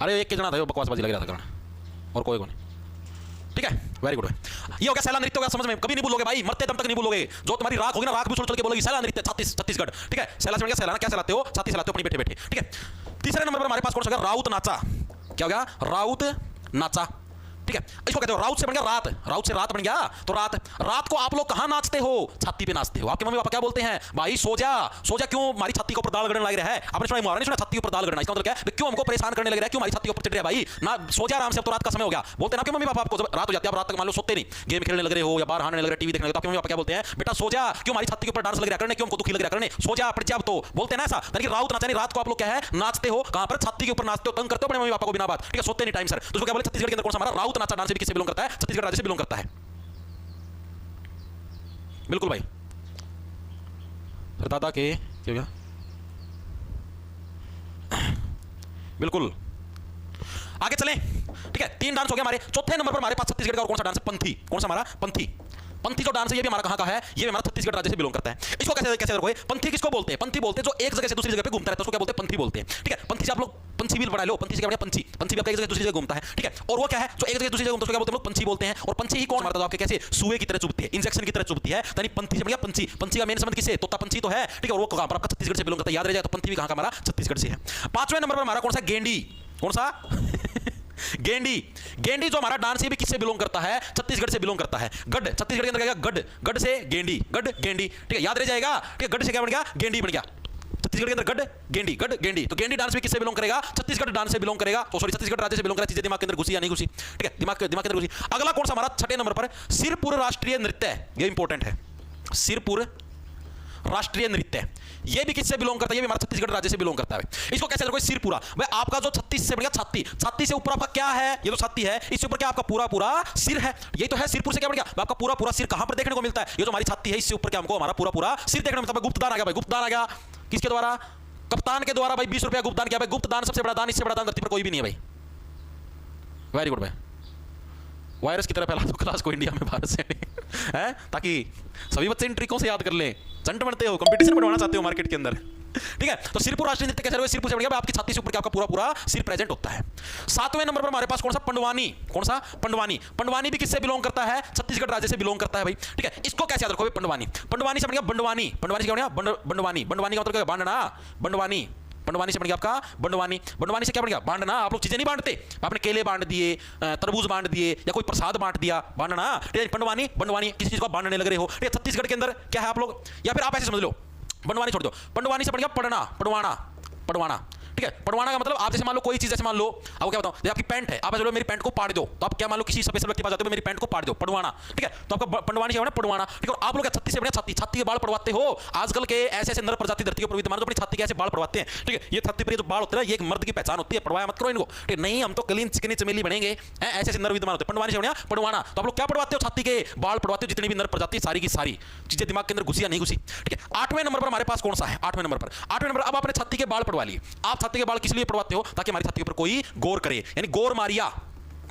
अरे एक के जना था वो बकवासबाजी लग रहा था करण, और कोई को नहीं, ठीक है। Very good. ये हो गया सैला नृत्य, हो गया समझ में, कभी नहीं भूलोगे भाई, मरते दम तक नहीं भूलोगे। जो तुम्हारी राख होगी ना, राख भी छोड़ चल के बोलोगी सैला नृत्य छत्तीसगढ़, ठीक है। सैला से बन गया सहलाना, क्या सहलाते हो? छाती सहलाते हो अपनी बैठे बैठे, ठीक है। तीसरे नंबर पर हमारे पास कौन सा? राउत नाचा। क्या हो गया? राउत नाचा, ठीक है। इसको कहते हो राउत से बन गया रात, राउत से रात बन गया, तो रात। रात को आप लोग कहां नाचते हो? छाती पे नाचते हो। आपके मम्मी पापा क्या बोलते हैं? भाई सो जा, सो जा। क्यों? हमारी छाती के ऊपर दाल गड़ने लग रहा है। आपने सुना? नहीं सुना? छाती के ऊपर दाल गड़ना, इसका मतलब क्या है? क्यों हमको परेशान करने लग रहा है? क्यों हमारी छाती के ऊपर चढ़ रहा है भाई? ना सो जा आराम से, अब तो रात का समय हो गया। बोलते हैं ना कि मम्मी पापा आपको जब रात हो जाती है, आप रात तक मान लो सोते नहीं, गेम खेलने लग रहे हो या बाहर हारने लग रहे, टीवी देखने लगे, तो आपके मम्मी पापा क्या बोलते हैं? बेटा सो जा, क्यों हमारी छाती के ऊपर डांस लग रहा करने, क्यों हमको दुखी लग रहा करने, सो जा पड़ जा। तो बोलते हैं ना ऐसा। यानी राउत नाचा, रात को आप लोग क्या है? नाचते हो। कहां पर? छाती के ऊपर नाचते हो, तंग करते हो अपने मम्मी पापा को बिना बात, ठीक है, सोते नहीं टाइम सर। तो क्या बोले? छत्तीसगढ़ के अंदर कौन सा हमारा राउत नाचा डांस भी किससे बिलोंग करता है? छत्तीसगढ़ राज्य से बिलोंग करता है। बिल्कुल भाई, दादा के क्या हो गया? बिल्कुल, आगे चलें, ठीक है। 3 डांस हो गया हमारे। चौथे नंबर पर हमारे पास छत्तीसगढ़ का और कौन सा डांस है? पंथी। कौन सा हमारा? पंथी। पंथी जो डांस है ये भी हमारा कहां का है, ये भी हमारा छत्तीसगढ़ राज्य से बिलोंग करता है। इसको कैसे कैसे रखोगे, पंथी किसको बोलते हैं, पंथी बोलते हैं जो एक जगह से दूसरी जगह पे घूमता रहता है, उसको क्या बोलते हैं, पंथी बोलते हैं। ठीक है, पंथी से आप लोग पंछी भी पढ़ा लो, पंछी से क्या पंछी, पंछी भी आपका एक जगह दूसरी जगह घूमता है। ठीक है, और वो क्या है जो एक जगह दूसरी जगह घूमता है, उसको क्या बोलते हैं, लोग पंछी बोलते हैं। और पंछी ही कौन मारता है आपके, कैसे सूए की तरह चुभती है, इंजेक्शन की तरह चुभती है, यानी पंछी से बढ़िया पंछी। पंछी का मेन संबंध किससे, तोता पंछी तो है। ठीक है, और वो कहां पर आपका छत्तीसगढ़ से बिलोंग करता है, याद रह जाए तो पंथी भी कहां का हमारा छत्तीसगढ़ से है। 5वें नंबर पर हमारा कौन सा, गेंडी। कौन सा गेंडी। गेंडी जो हमारा डांस, ये भी किससे बिलोंग करता है, छत्तीसगढ़ से बिलोंग करता है। गढ़ छत्तीसगढ़ के अंदर क्या, गढ़, गढ़ से गेंडी, गढ़ गेंडी। ठीक है, याद रह जाएगा। ठीक है, गढ़ से क्या बन गया, गेंडी बन गया। छत्तीसगढ़ के अंदर गढ़ गेंडी, गढ़ गेंडी। तो गेंडी डांस भी किससे बिलोंग करेगा, छत्तीसगढ़ डांस से बिलोंग करेगा। तो सॉरी, छत्तीसगढ़ राज्य से बिलोंग करेगा। चीजें दिमाग के अंदर घुसी या नहीं घुसी। ठीक है, दिमाग के अंदर घुसी। अगला कौन सा हमारा 6ठे नंबर पर, सिरपुर राष्ट्रीय नृत्य, ये इंपॉर्टेंट है। सिरपुर राष्ट्रीय नृत्य, ये भी किससे बिलोंग करता है, ये भी हमारा छत्तीसगढ़ राज्य से बिलोंग करता है। इसको कैसे रखोगे, सिरपुरा। भाई आपका जो 36 से बढ़िया छाती, छाती से ऊपर आपका क्या है, ये तो छाती है, इससे ऊपर क्या आपका पूरा पूरा सिर है। ये तो है सिरपुर से क्या बढ़ गया, आपका पूरा पूरा सिर कहां पर देखने को मिलता है, ये जो हमारी छाती है, इससे ऊपर क्या हमको हमारा पूरा पूरा सिर देखने को मिलता है। गुप्तदान आ गया भाई, गुप्तदान आ गया किसके द्वारा, कप्तान के द्वारा भाई 20 रुपया गुप्तदान किया भाई। गुप्तदान सबसे बड़ा दान, इससे बड़ा दान धरती पर कोई भी नहीं है भाई। वेरी गुड भाई, वायरस की तरह फैला दो क्लास को इंडिया में, भारत से है, ताकि सभी बच्चे इन ट्रिकों से याद कर लें। चंट बनते हो, कंपटीशन बनवाना चाहते हो मार्केट के अंदर। ठीक है, तो सिरपुर राष्ट्रीय नृत्य कैसे, सिरपुर से बढ़िया आपकी छाती से ऊपर क्या आपका पूरा पूरा सिर प्रेजेंट होता है। 7वें नंबर पर हमारे पास कौन सा, पंडवानी। कौन सा, पंडवानी। पंडवानी भी किससे बिलोंग करता है, छत्तीसगढ़ राज्य से बिलोंग करता है भाई। ठीक है, इसको कैसे याद रखोगे, पंडवानी। पंडवानी से बढ़िया बंडवानी, बंडवानी से क्या बढ़िया बंडवानी। बंडवानी का मतलब क्या, बांटना, बंडवानी। बंडवानी से बन गया आपका बंडवानी। बंडवानी से क्या बन गया, बांटना। आप लोग चीजें नहीं बांटते, आपने केले बांट दिए, तरबूज बांट दिए, या कोई प्रसाद बांट दिया, बांटना। ठीक है, पंडवानी, बंडवानी किसी चीज को बांटने लग रहे हो। ठीक है, छत्तीसगढ़ के अंदर क्या है आप लोग, या फिर आप ऐसे समझ लो, बंडवानी छोड़ दो, पंडवानी से बढ़ गया पढ़ना, पढ़वाना, पढ़वाना। ठीक है, पढ़वाना का मतलब आप जैसे मान लो कोई चीज, जैसे मान लो आपको क्या बताऊं, जैसे आपकी पैंट है, आप चलो मेरी पैंट को पाड़ दो, तो आप क्या मान लो किसी स्पेशल व्यक्ति के पास जाते हो, मेरी पैंट को पाड़ दो, पढ़वाना। ठीक है, तो आपका पंडवानी क्या होना, पढ़वाना। ठीक है, और आप लोग छत्ती से बढ़िया छाती, छाती के बाल पड़वाते हो। आजकल के ऐसे ऐसे नर प्रजाति धरती के ऊपर विद्यमान, तो अपनी छाती के ऐसे बाल पड़वाते हैं। ठीक है, ये छाती पर जो बाल होते हैं, ये एक मर्द की पहचान होती है, पड़वाया मत करो इनको। ठीक है, नहीं हम तो क्लीन चिकनी चमेली बनेंगे, ऐसे ऐसे नर विद्यमान होते हैं। पंडवानी से बढ़िया पढ़वाना। तो आप लोग क्या पढ़वाते हो, छाती के बाल पड़वाते हो, जितनी भी नर प्रजाति सारी की सारी चीजें दिमाग के अंदर घुसी या नहीं घुसी। ठीक है, 8वें नंबर पर हमारे पास कौन सा है, 8वें नंबर पर, 8वें नंबर, अब आपने छाती के बाल पड़वा लिए। आप छाती के बाल किस लिए पड़वाते हो, ताकि हमारी छाती के ऊपर कोई गौर करे, यानी गौर मारिया,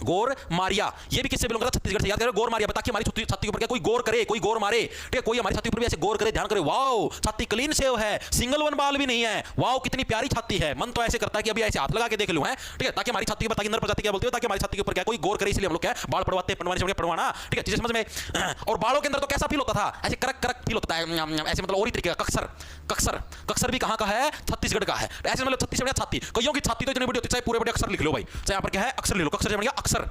गौर मारिया। ये भी किससे बिलोंग करता है, छत्तीसगढ़ से। याद करो, गौर मारिया, ताकि हमारी छाती के ऊपर क्या कोई गौर करे, कोई गौर मारे। ठीक है, कोई हमारी छाती के ऊपर भी ऐसे गौर करे, ध्यान करे, वाओ छाती क्लीन सेव है, सिंगल वन बाल भी नहीं है, वाओ कितनी प्यारी छाती है। मन तो ऐसे करता है कि अभी ऐसे हाथ लगा के देख लूं, है। ठीक है, ताकि हमारी छाती के ऊपर, ताकि नर प्रजाति क्या बोलते हो, ताकि हमारी छाती के ऊपर क्या कोई गौर करे, इसलिए हम लोग क्या बाल पड़वाते हैं, पंडवानी से पड़वाना। ठीक है, चीजें समझ में। और बालों के अंदर तो कैसा फील होता था, ऐसे करक करक फील होता है, ऐसे मतलब और ही तरीके का कक्सर, कक्सर, कक्सर भी कहां का है, छत्तीसगढ़ का है। ऐसे मतलब छत्तीसगढ़ छाती, कईयों की छाती तो इतनी बड़ी होती है, चाहे पूरे बड़े अक्षर लिख लो भाई, चाहे यहाँ पर क्या है अक्षर ले लो, अक्षर से अक्षर,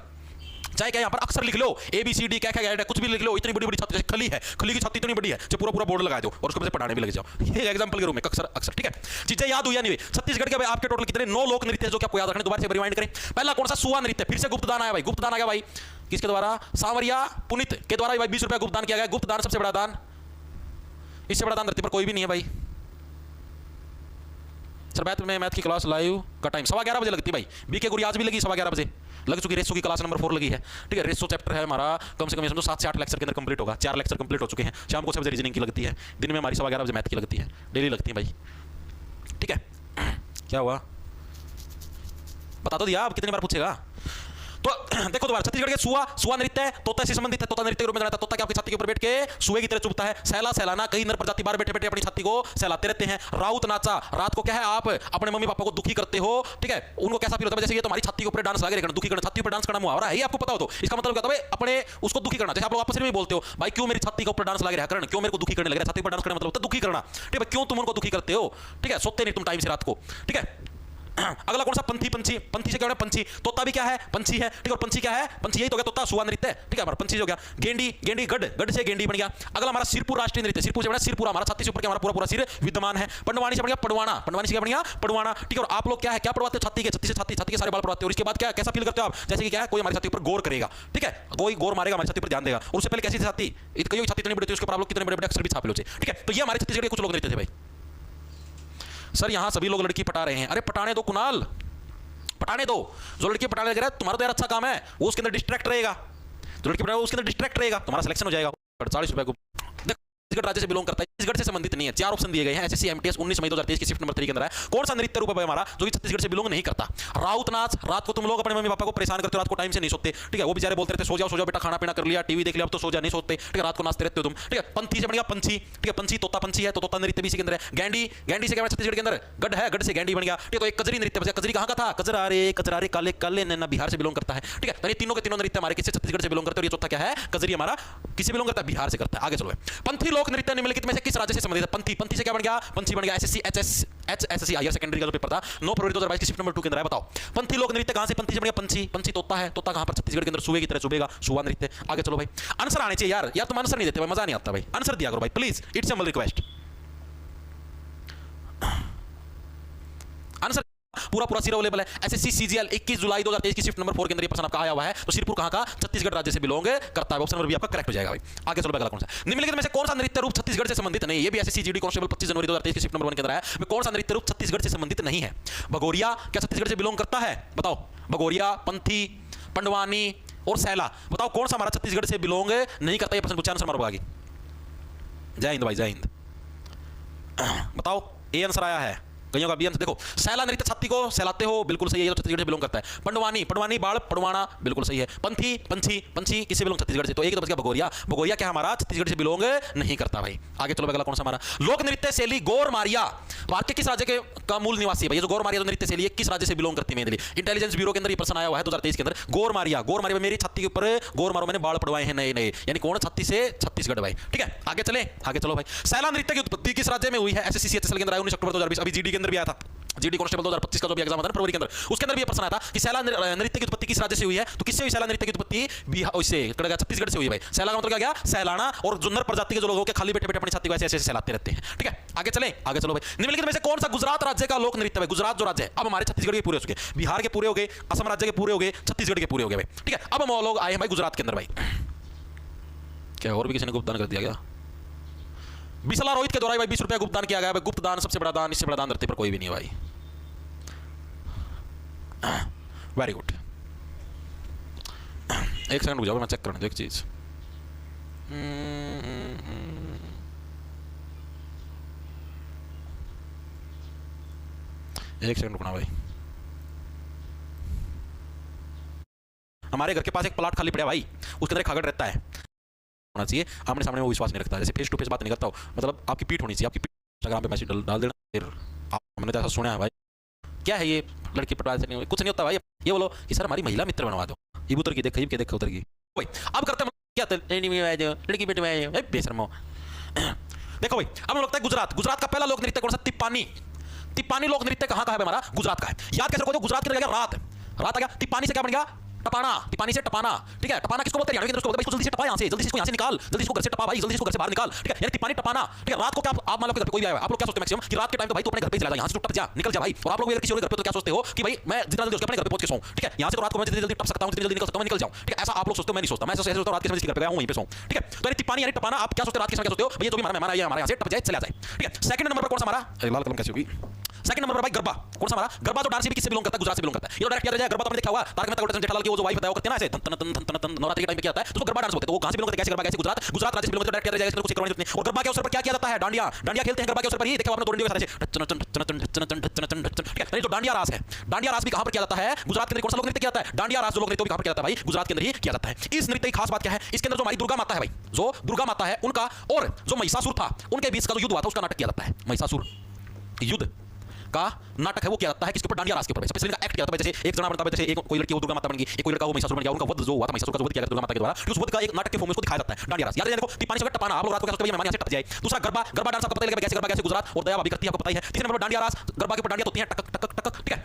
चाहे क्या यहाँ पर अक्षर लिख लो, ABCD क्या क्या कुछ भी लिख लो, इतनी बड़ी बड़ी छाती, खली है, खली की छाती इतनी बड़ी है, जो पूरा पूरा बोर्ड लगा दो और उसको पढ़ाने भी लग जाओ। ये एग्जांपल के रूप में अक्षर, अक्षर। ठीक है, चीजें याद हुई नहीं। छत्तीसगढ़ के आपके टोटल कितने 9 लोक नृत्य जो आपको याद रखने, दोबारा से रिवाइंड करें। पहला कौन सा, सुआ नृत्य, फिर से गुप्तदान आया भाई, गुप्तदान आ गया भाई, किसके द्वारा, सांवरिया पुनित के द्वारा भाई 20 रुपया गुप्तदान किया गया। गुप्तदान सबसे बड़ा दान, इससे बड़ा दान धरती पर कोई भी नहीं है भाई। सर मैथ की क्लास लाइव का टाइम 11:15 बजे लगती है भाई, BK गुरी आज भी लगी 11:15 बजे लग चुकी। रेसो की क्लास नंबर 4 लगी है। ठीक है, रेसो चैप्टर है हमारा कम से कम समझो 7 से 8 लेक्चर के अंदर कंप्लीट होगा। 4 लेक्चर कंप्लीट हो चुके हैं। शाम को 6 बजे रीजनिंग की लगती है, दिन में हमारी 11:15 बजे मैथ की लगती है, डेली लगती है भाई। ठीक है, क्या हुआ बता तो दिया, अब कितनी बार पूछेगा। तो देखो दोबारा, छत्तीसगढ़ के सुआ, सुआ नृत्य है, तोता से संबंधित है, तोता नृत्य के रूप में जाना। तोता के आपकी छाती के ऊपर बैठ के सुए की तरह चुभता है। सहला सहलाना, कई नर प्रजाति बाहर बैठे बैठे अपनी छाती को सहलाते रहते हैं। राउत नाचा, रात को क्या है आप अपने मम्मी पापा को दुखी करते हो। ठीक है, उनको कैसा फील होता है, जैसे ये तुम्हारी छाती के ऊपर डांस लगे रहना, दुखी करना, छाती पर डांस करना मुहावरा है, आपको पता हो तो इसका मतलब क्या होता है, अपने उसको दुखी करना। जैसे आप लोग आपस में बोलते हो, भाई क्यों मेरी छाती के ऊपर डांस लगे रहा करण, क्यों मेरे को दुखी करने लग रहा है, छाती पर डांस करने मतलब होता है दुखी करना। ठीक है, क्यों तुम उनको दुखी करते हो। ठीक है, सोते नहीं तुम टाइम से रात को। ठीक है, अगला कौन सा, पंथी, पंछी, पंथी से क्या होना, पंछी। तोता भी क्या है, पंछी है। ठीक है, और पंछी क्या है, पंछी यही तो गया, तोता सुआ नृत्य। ठीक है, हमारा पंछी हो गया। गेंडी, गेंडी गढ़, गढ़ से गेंडी बन गया। अगला हमारा सिरपुर राष्ट्रीय नृत्य, सिरपुर से बना सिरपुरा, हमारा छाती से ऊपर हमारा पूरा पूरा सिर विद्यमान है। पंडवानी से बन गया पड़वाना, पंडवानी से क्या बन गया पड़वाना। ठीक है, और आप लोग क्या है, क्या पढ़वाते हो, छाती के, छत्ती से छाती, छाती के सारे बाल पढ़वाते हो। और इसके बाद क्या कैसा फील करते हो आप, जैसे कि क्या है कोई हमारी छाती पर गौर करेगा। ठीक है, कोई गौर मारेगा, हमारी छाती पर ध्यान देगा। और उससे पहले कैसी छाती, कई छाती इतनी बड़ी होती है, उसके ऊपर आप लोग कितने बड़े बड़े अक्षर भी छापे लो। ठीक है, तो ये हमारे छत्तीसगढ़ के कुछ लोग नृत्य थे भाई। सर यहाँ सभी लोग लड़की पटा रहे हैं, अरे पटाने दो कुणाल, पटाने दो। जो लड़की पटाने लग रहा है, तुम्हारा तो यार अच्छा काम है, वो उसके अंदर डिस्ट्रैक्ट रहेगा। जो लड़की पटाने उसके अंदर डिस्ट्रैक्ट रहेगा, तुम्हारा सिलेक्शन हो जाएगा। 48 रुपए को छत्तीसगढ़ राज्य से बिलोंग करता है, छत्तीसगढ़ से संबंधित नहीं है। चार ऑप्शन दिए गए हैं एसएससी एमटीएस 19 मई 2023 की शिफ्ट नंबर 3 के अंदर है। कौन सा नृत्य रूप है हमारा जो कि छत्तीसगढ़ से बिलोंग नहीं करता? राउत नाच। रात को तुम लोग अपने मम्मी पापा को परेशान करते हो, रात को टाइम से नहीं सोते, ठीक है, वो बेचारे बोलते रहते सो जाओ बेटा, खाना पीना कर लिया, टीवी देख लिया, अब तो सो जा, नहीं सोते, ठीक है, रात को नाचते रहते हो तुम, ठीक है। पंथी से बन गया पंछी, ठीक है, पंछी तोता पंछी है तो तोता नृत्य भी इसी के अंदर है। गैंडी, गैंडी से क्या छत्तीसगढ़ के अंदर गढ़ है, गढ़ से गैंडी बन गया, ठीक है। तो एक कजरी नृत्य बचा, कजरी कहां का था? कजरारे काले काले नैना बिहार से बिलोंग करता है, ठीक है। तो ये तीनों के तीनों नृत्य हमारे किससे? छत्तीसगढ़ से बिलोंग करते हैं। और ये चौथा क्या है? कजरी हमारा किससे बिलोंग करता है? बिहार से करता है। आगे चलो। पंथी लोक नृत्य निम्नलिखित में से किस राज्य से संबंधित है? पंथी, पंथी से क्या बन गया? पंछी बन गया। एसएससी एचएससी हायर सेकेंडरी का जो पेपर था 9 फरवरी 2022 की शिफ्ट नंबर 2 के अंदर है। बताओ पंथी लोक नृत्य कहां से? पंथी से बन गया पंछी, पंछी तोता है, तोता कहां पर? छत्तीसगढ़ के अंदर सुबह की तरह चुभेगा, सुबह नृत्य। आगे चलो भाई, आंसर आने चाहिए यार, तुम आंसर नहीं देते भाई, मजा नहीं आता भाई, आंसर दिया करो भाई please, it's a request. Answer पूरा सीरो अवेलेबल है। एसएससी सीजीएल 21 जुलाई 2023 की शिफ्ट नंबर 4 के अंदर ये प्रश्न आपका आया हुआ है। तो सिरपुर कहां का? छत्तीसगढ़ राज्य से बिलोंग करता है। ऑप्शन नंबर बी आपका करेक्ट हो जाएगा भाई। आगे चलो, अगला कौन सा? निम्नलिखित में से कौन सा नृत्य रूप छत्तीसगढ़ से संबंधित नहीं है? ये भी एसएससी जीडी कांस्टेबल 25 जनवरी 2023 की शिफ्ट नंबर 1 के अंदर है। कौन सा नृत्य रूप छत्तीसगढ़ से संबंधित नहीं है? भगोरिया क्या छत्तीसगढ़ से बिलोंग करता है? बताओ, भगोरिया, पंथी, पंडवानी और सैला, बताओ कौन सा हमारा छत्तीसगढ़ से बिलोंग नहीं करता? ये प्रश्न पूछा, आंसर मारो आगे। जय हिंद भाई, जय हिंद। बताओ, ए आंसर आया है, कईयों का बी आंसर। देखो, सैला नृत्य छत्ती को सहलाते हो, बिल्कुल सही है, ये छत्तीसगढ़ से बिलोंग करता है। पंडवानी, पंडवानी बाढ़ पड़वाना, बिल्कुल सही है। पंथी, पंछी, पंछी किससे बिलोंग? छत्तीसगढ़ से। तो एक तो बच गया भगोरिया, भगोरिया क्या हमारा छत्तीसगढ़ से बिलोंग नहीं करता भाई। आगे चलो, अगला कौन सा हमारा? लोक नृत्य शैली गौर मारिया भारत के किस राज्य के का मूल निवासी है भाई? ये जो गौर मारिया जो नृत्य शैली है किस राज्य से बिलोंग करती है? इंटेलिजेंस ब्यूरो के अंदर ये प्रश्न आया हुआ है 2023 के अंदर। गौर मारिया, गौर मारिया मेरी छत्ती के ऊपर गौर मारो मैंने बाढ़ पड़वाए हैं नए नए, यानी कौन? छत्ती से छत्तीसगढ़ भाई, ठीक है। आगे चले, आगे चलो भाई। सैला नृत्य की उत्पत्ति किस राज्य में हुई है? एसएससी सीएचएसएल के अंदर 19 अक्टूबर 2020। अभी जीडी के अंदर भी आया था, जीडी कांस्टेबल 2025 का जो भी एग्जाम था फरवरी के अंदर, उसके अंदर भी ये प्रश्न आया था कि सैला नृत्य की उत्पत्ति किस राज्य से हुई है? तो किससे हुई सैला नृत्य की उत्पत्ति? छत्तीसगढ़ से हुई भाई। सैला का मतलब क्या गया? सहलाना, और जुन्नर प्रजाति के जो लोग होकर खाली बैठे बैठे अपनी छाती को ऐसे ऐसे सहलाते रहते हैं, ठीक है। आगे चले, आगे चलो भाई। निम्नलिखित में से कौन सा गुजरात राज्य का लोक नृत्य है? गुजरात जो राज्य है, अब हमारे छत्तीसगढ़ के पूरे हो चुके, बिहार के पूरे हो गए, असम राज्य के पूरे हो गए, छत्तीसगढ़ के पूरे हो गए भाई, ठीक है। अब हम लोग आए हैं भाई गुजरात के अंदर भाई। क्या और भी किसी ने गुप्तदान कर दिया गया? बिसला रोहित के द्वारा भाई 20 रुपया गुप्तदान किया गया भाई। गुप्तदान सबसे बड़ा दान, इससे बड़ा दान धरती पर कोई भी नहीं है भाई। Very good. एक सेकंड रुक जाओ, मैं चेक करने दो एक चीज। एक सेकंड रुकना भाई। हमारे घर के पास एक प्लॉट खाली पड़ा भाई, उसके अंदर एक खागड़ रहता है, होना चाहिए आमने सामने, वो विश्वास नहीं रखता, जैसे फेस टू फेस बात नहीं करता हो, मतलब आपकी पीठ होनी चाहिए, आपकी पीठ इंस्टाग्राम पे मैसेज डाल देना, फिर हमने तो ऐसा सुना है भाई। क्या है ये लड़की पटवाल से नहीं, कुछ नहीं होता भाई। ये बोलो कि सर हमारी महिला मित्र बनवा दो, ये उतर की देख, के देखो उतर की भाई। अब करते हैं क्या? लड़की बेटे में बेशर्मो। देखो भाई, अब लगता है गुजरात, गुजरात का पहला लोक नृत्य कौन सा? तिप्पानी। तिप्पानी लोक नृत्य कहां का है हमारा? गुजरात का है। याद कैसे रखो? गुजरात के अंदर रात, रात आ गया। तिप्पानी से क्या बन गया? टपाना, टिपानी से टपाना, ठीक है। टपाना किसको बोलते हैं? इसको बोलते हैं जल्दी से टपा, यहाँ से जल्दी से इसको यहाँ से निकाल, जल्दी इसको घर से टपा भाई, जल्दी इसको घर से बाहर निकाल, ठीक है। यानी टिपानी टपाना, ठीक है। रात को क्या आप मान लो घर पे कोई भी आया, आप लोग क्या सोचते हैं मैक्सिमम कि रात के टाइम तो भाई तू अपने घर पे चला जा, यहाँ से टप जा, निकल जा भाई। और आप लोग अगर किसी और घर पे तो क्या सोचते हो कि भाई मैं जितना जल्दी अपने घर पे पहुंच के सोऊं, ठीक है। यहाँ से तो रात को मैं जितनी जल्दी टप सकता हूँ, जितनी जल्दी निकल सकता हूँ, मैं निकल जाऊँ, ठीक है। ऐसा आप लोग सोचते हो, मैं नहीं सोचता। मैं ऐसा सोचता हूँ रात के समय घर पे आऊँ वहीं पे सोऊं, ठीक है। तो यानी टिपानी यानी टपाना, आप क्या सोचते हो रात के समय क्या सोचते हो? भैया जो भी हमारा मेहमान आया हमारे यहाँ से टप जाए, चला जाए, ठीक है। सेकंड नंबर पर कौन सा हमारा? लाल कलम कैसी होगी? सेकंड नंबर पर भाई गरबा, कौन सा हमारा? गरबा जो डांस भी किससे बिलोंग करता है? गुजरात से बिलोंग करता है। ये डायरेक्ट किया जाए गरबा, तो आपने देखा होगा तारक मेहता का उल्टा चश्मा जेठालाल की वो जो वाइफ बताया करते हैं ना, ऐसे तन तन तन तन नवरात्रि के टाइम पे किया जाता है, तो गरबा डांस बोलते हैं। तो वो कहां से बिलोंग करता है? कैसे गरबा? कैसे? गुजरात, गुजरात राज्य से बिलोंग करता है। डायरेक्ट किया जाएगा, इसमें कुछ करवाने नहीं। और गरबा के अवसर पर क्या किया जाता है? डांडिया, डांडिया खेलते हैं गरबा के अवसर पर ही। देखो आपने दो डंडियों के साथ ऐसे, ठीक है। जो डांडिया रास है, डांडिया रास भी कहां पर किया जाता है? गुजरात के अंदर। कौन सा लोक नृत्य किया जाता है? डांडिया रास जो लोक नृत्य भी कहां पर किया जाता है भाई? गुजरात के अंदर ही किया जाता है। इस नृत्य की खास बात क्या है? इसके अंदर जो हमारी दुर्गा माता है भाई, जो दुर्गा माता है उनका और जो महिषासुर था उनके बीच का जो युद्ध हुआ था उसका नाटक किया जाता है। महिषासुर युद्ध का नाटक है वो किया जाता है किसके ऊपर? डांडिया रास के ऊपर। सबसे पहले एक्ट किया जाता है, जैसे एक जना बनता है, जैसे एक कोई लड़की वो दुर्गा माता बन गई, एक कोई लड़का वो महिषासुर बन गया, उनका वध जो हुआ था महिषासुर का जो वध किया गया दुर्गा माता के द्वारा, उस वध का एक नाटक के फॉर्म में उसको दिखाया जाता है डांडिया रास। याद रखो, टिपानी से टपाना, आप लोग रात को क्या सोचते हैं मेहमान यहाँ से टप जाए। दूसरा गरबा, गरबा डांस आपको पता लगेगा कैसे गरबा कैसे गुजरात और दया भाभी करती है, आपको पता ही है। तीसरे नंबर डांडिया रास, गरबा के ऊपर डांडिया होती है टक टक टक, ठीक है।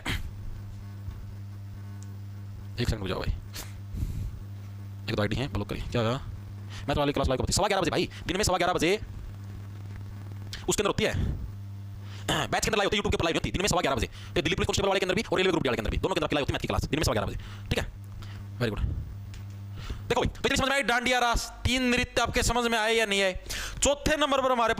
एक सेकंड रुक जाओ भाई, एक तो आईडी है ब्लॉक करिए। क्या होगा? मैं तो वाली क्लास लाइव होती 11:15 बजे भाई, दिन में 11:15 बजे उसके अंदर होती है बैच के अंदर लाइव होती है, यूट्यूब के पर लाइव होती है दिन में 11:15 बजे। तो दिल्ली पुलिस कांस्टेबल वाले के अंदर भी और रेलवे ग्रुप वाले के अंदर भी, दोनों के अंदर लाइव होती है मैथ की क्लास दिन में 11:15 बजे, ठीक है। Very good. देखो भाई, तो समझ में आई डांडिया रास। 3 नृत्य आपके समझ में आए या नहीं आए? चौथे नंबर पर हमारे